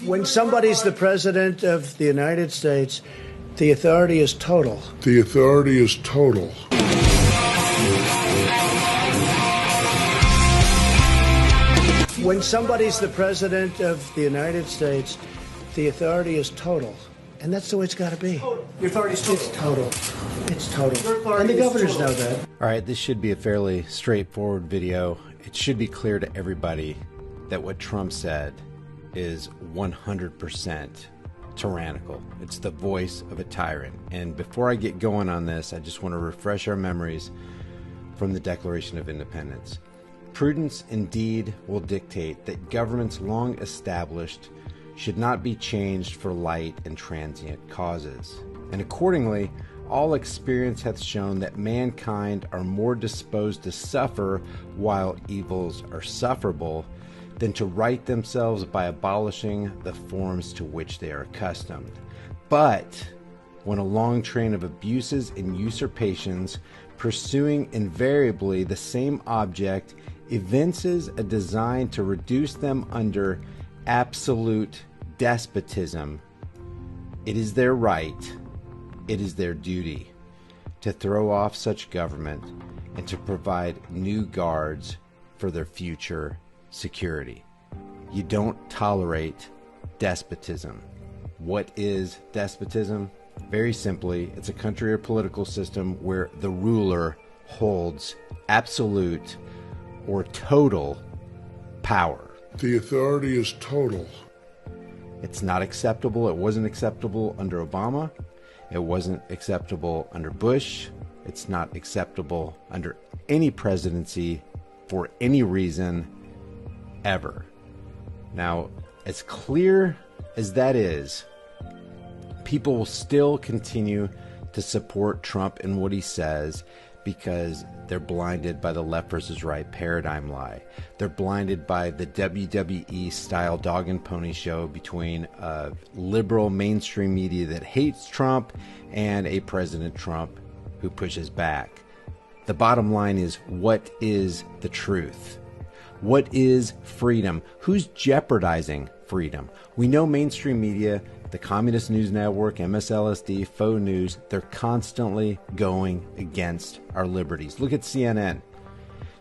When somebody's the president of the United States, the authority is total. The authority is total. When somebody's the president of the United States, the authority is total. And that's the way it's got to be. The authority is total. It's total. It's total. And the governors know that. All right, this should be a fairly straightforward video. It should be clear to everybody that what Trump said is 100% tyrannical. It's the voice of a tyrant. And before I get going on this, I just want to refresh our memories from the Declaration of Independence. Prudence indeed will dictate that governments long established should not be changed for light and transient causes. And accordingly, all experience hath shown that mankind are more disposed to suffer while evils are sufferable than to right themselves by abolishing the forms to which they are accustomed. But when a long train of abuses and usurpations, pursuing invariably the same object, evinces a design to reduce them under absolute despotism, it is their right, it is their duty to throw off such government and to provide new guards for their future security. You don't tolerate despotism. What is despotism? Very simply, it's a country or political system where the ruler holds absolute or total power. The authority is total. It's not acceptable. It wasn't acceptable under Obama. It wasn't acceptable under Bush. It's not acceptable under any presidency for any reason ever. Now, as clear as that is, people will still continue to support Trump and what he says because they're blinded by the left versus right paradigm lie. They're blinded by the WWE style dog and pony show between a liberal mainstream media that hates Trump and a President Trump who pushes back. The bottom line is, what is the truth? What is freedom? Who's jeopardizing freedom? We know mainstream media, the Communist News Network, MSLSD, Faux News, they're constantly going against our liberties. Look at CNN.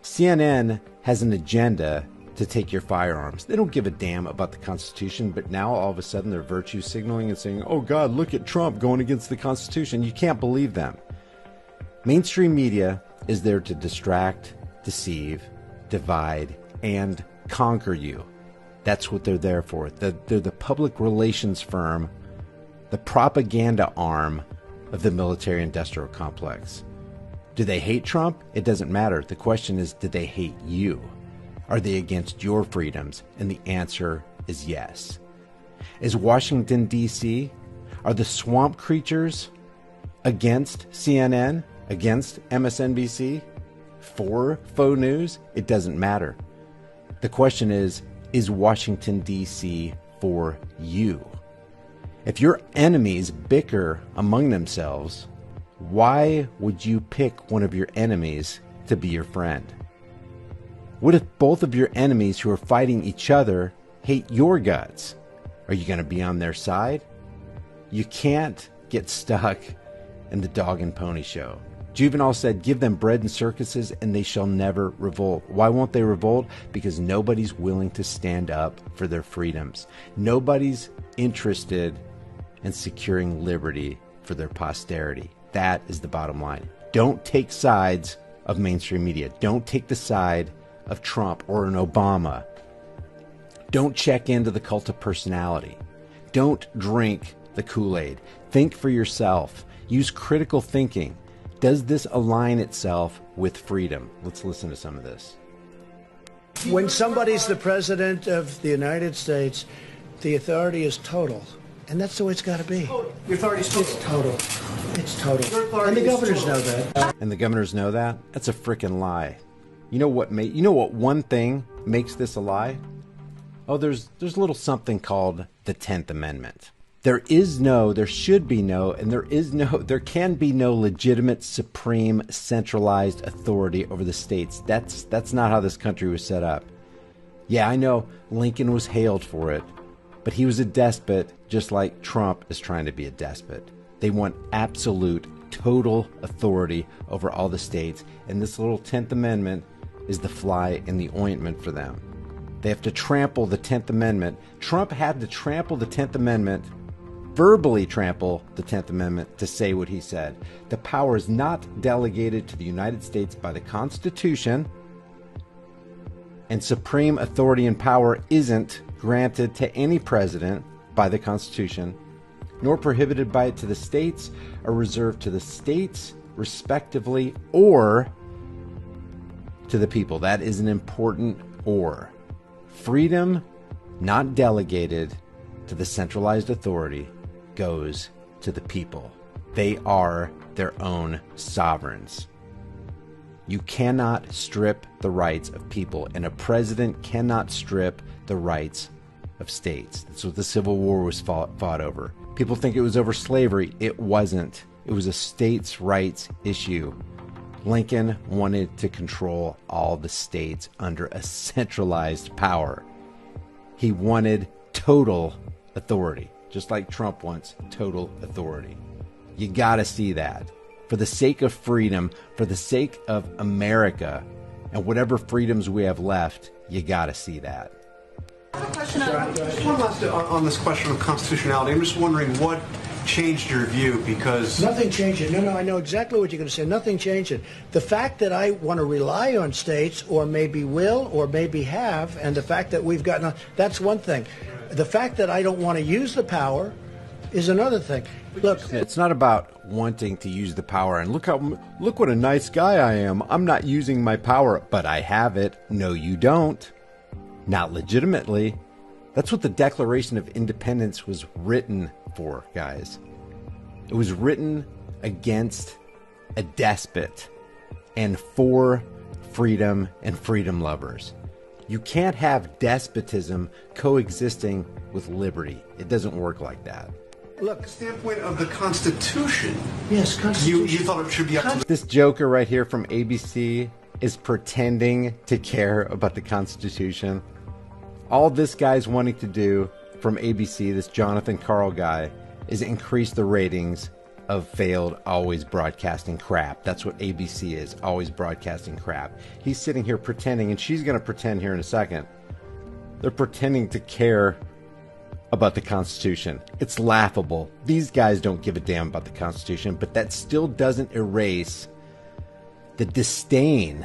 CNN has an agenda to take your firearms. They don't give a damn about the Constitution, but now all of a sudden they're virtue signaling and saying, oh God, look at Trump going against the Constitution. You can't believe them. Mainstream media is there to distract, deceive, divide, and conquer you. That's what they're there for. They're the public relations firm, the propaganda arm of the military-industrial complex. Do they hate Trump? It doesn't matter. The question is, do they hate you? Are they against your freedoms? And the answer is yes. Is Washington, D.C., are the swamp creatures against CNN, against MSNBC, for Faux News? It doesn't matter. The question is Washington, D.C. for you? If your enemies bicker among themselves, why would you pick one of your enemies to be your friend? What if both of your enemies who are fighting each other hate your guts? Are you going to be on their side? You can't get stuck in the dog and pony show. Juvenal said, give them bread and circuses and they shall never revolt. Why won't they revolt? Because nobody's willing to stand up for their freedoms. Nobody's interested in securing liberty for their posterity. That is the bottom line. Don't take sides of mainstream media. Don't take the side of Trump or an Obama. Don't check into the cult of personality. Don't drink the Kool-Aid. Think for yourself. Use critical thinking. Does this align itself with freedom? Let's listen to some of this. When somebody's the president of the United States, the authority is total. And that's the way it's got to be. The authority is total. It's total. It's total. And the governors know that. And the governors know that? That's a freaking lie. You know what one thing makes this a lie? Oh, there's a little something called the 10th Amendment. There should be no, and there can be no legitimate, supreme, centralized authority over the states. That's not how this country was set up. Yeah, I know Lincoln was hailed for it, But he was a despot, just like Trump is trying to be a despot. They want absolute, total authority over all the states, and this little 10th Amendment is the fly in the ointment for them. They have to trample the 10th Amendment. Trump had to trample the 10th Amendment, verbally trample the 10th Amendment to say what he said. The power is not delegated to the United States by the Constitution, and supreme authority and power isn't granted to any president by the Constitution, nor prohibited by it to the states, or reserved to the states respectively, or to the people. That is an important or. Freedom, not delegated to the centralized authority, goes to the people. They are their own sovereigns. You cannot strip the rights of people, and a president cannot strip the rights of states. That's what the Civil War was fought over. People think it was over slavery. It wasn't. It was a states' rights issue. Lincoln wanted to control all the states under a centralized power. He wanted total authority, just like Trump wants total authority. You gotta see that. For the sake of freedom, for the sake of America, and whatever freedoms we have left, you gotta see that. Just one last on this question of constitutionality. I'm just wondering what changed your view, because Nothing changed it. No, I know exactly what you're going to say. Nothing changed it. The fact that I want to rely on states, or maybe will, or maybe have, and the fact that we've gotten, that's one thing. The fact that I don't want to use the power is another thing. Look, It's not about wanting to use the power and look what a nice guy I am. I'm not using my power, but I have it. No, you don't. Not legitimately. That's what the Declaration of Independence was written for, guys. It was written against a despot and for freedom and freedom lovers. You can't have despotism coexisting with liberty. It doesn't work like that. look. the standpoint of the Constitution, Yes, Constitution. you thought it should be up to the This joker right here from ABC is pretending to care about the Constitution. All this guy's wanting to do from ABC, this Jonathan Karl guy, is increase the ratings of failed always broadcasting crap. That's what ABC is, always broadcasting crap. He's sitting here pretending, and she's going to pretend here in a second. They're pretending to care about the Constitution. It's laughable. These guys don't give a damn about the Constitution, but that still doesn't erase the disdain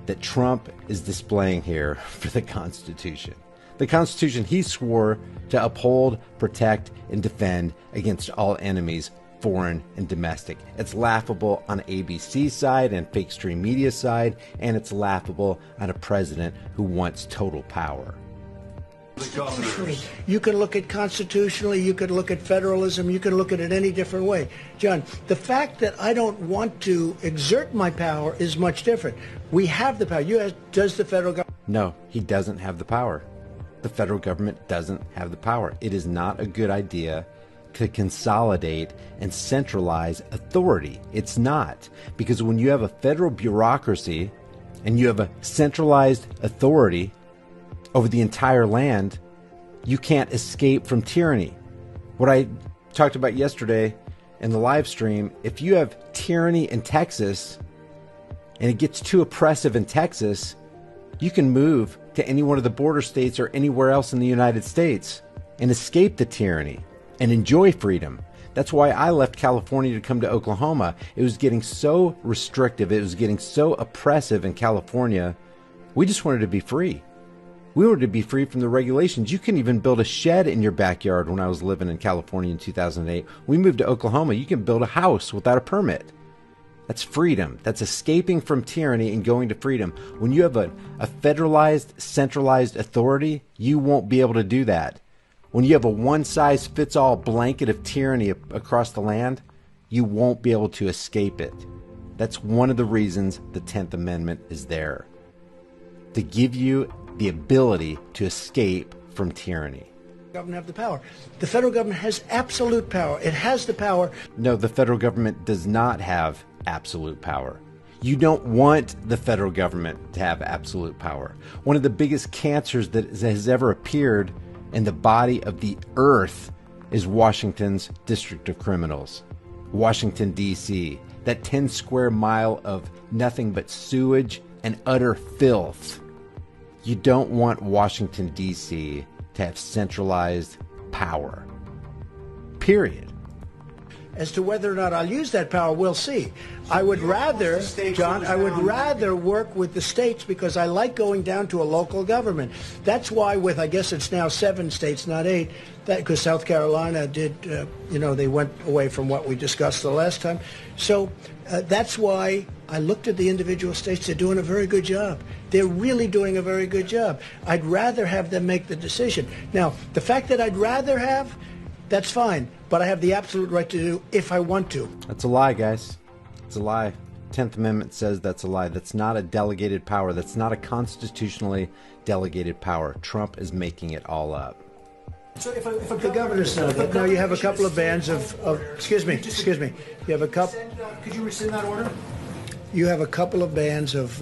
that Trump is displaying here for the Constitution. The Constitution he swore to uphold, protect, and defend against all enemies, foreign and domestic. It's laughable on ABC's side and fake stream media side, and it's laughable on a president who wants total power. governors. You can look at constitutionally, you can look at federalism, you can look at it any different way. John, the fact that I don't want to exert my power is much different. We have the power. Does the federal government? No, he doesn't have the power. The federal government doesn't have the power. It is not a good idea to consolidate and centralize authority. It's not. Because when you have a federal bureaucracy and you have a centralized authority over the entire land, you can't escape from tyranny. What I talked about yesterday in the live stream, if you have tyranny in Texas and it gets too oppressive in Texas, you can move to any one of the border states or anywhere else in the United States and escape the tyranny and enjoy freedom. That's why I left California to come to Oklahoma. It was getting so restrictive. It was getting so oppressive in California. We just wanted to be free. We wanted to be free from the regulations. You couldn't even build a shed in your backyard when I was living in California in 2008. We moved to Oklahoma. You can build a house without a permit. That's freedom. That's escaping from tyranny and going to freedom. When you have a federalized, centralized authority, you won't be able to do that. When you have a one-size-fits-all blanket of tyranny across the land, you won't be able to escape it. That's one of the reasons the 10th Amendment is there. To give you the ability to escape from tyranny. Government have the power. The federal government has absolute power. It has the power. No, the federal government does not have absolute power. You don't want the federal government to have absolute power. One of the biggest cancers that has ever appeared and the body of the earth is Washington's District of Criminals. Washington, D.C., that 10 square mile of nothing but sewage and utter filth. You don't want Washington, D.C. to have centralized power. Period. As to whether or not I'll use that power, we'll see. I would rather, John, I would rather work with the states because I like going down to a local government. That's why with, I guess it's now 7 states, not 8, because South Carolina did, they went away from what we discussed the last time. So that's why I looked at the individual states. They're doing a very good job. They're really doing a very good job. I'd rather have them make the decision. Now, the fact that I'd rather have, that's fine, but I have the absolute right to do if I want to. That's a lie, guys. It's a lie. 10th Amendment says that's a lie. That's not a delegated power. That's not a constitutionally delegated power. Trump is making it all up. So if the governor's not that, now you have a couple of bands of excuse me, you have a couple. Could you rescind that order? You have a couple of bands of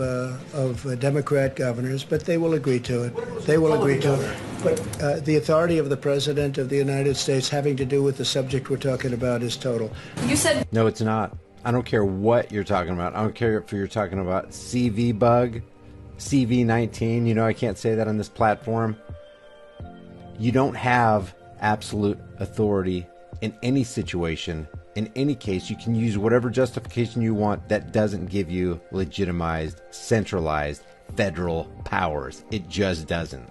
Democrat governors, but they will agree to it. They will agree to it. But the authority of the President of the United States having to do with the subject we're talking about is total. You said... No, it's not. I don't care what you're talking about. I don't care if you're talking about CV bug, CV19. I can't say that on this platform. You don't have absolute authority in any situation. In any case, you can use whatever justification you want that doesn't give you legitimized, centralized federal powers. It just doesn't.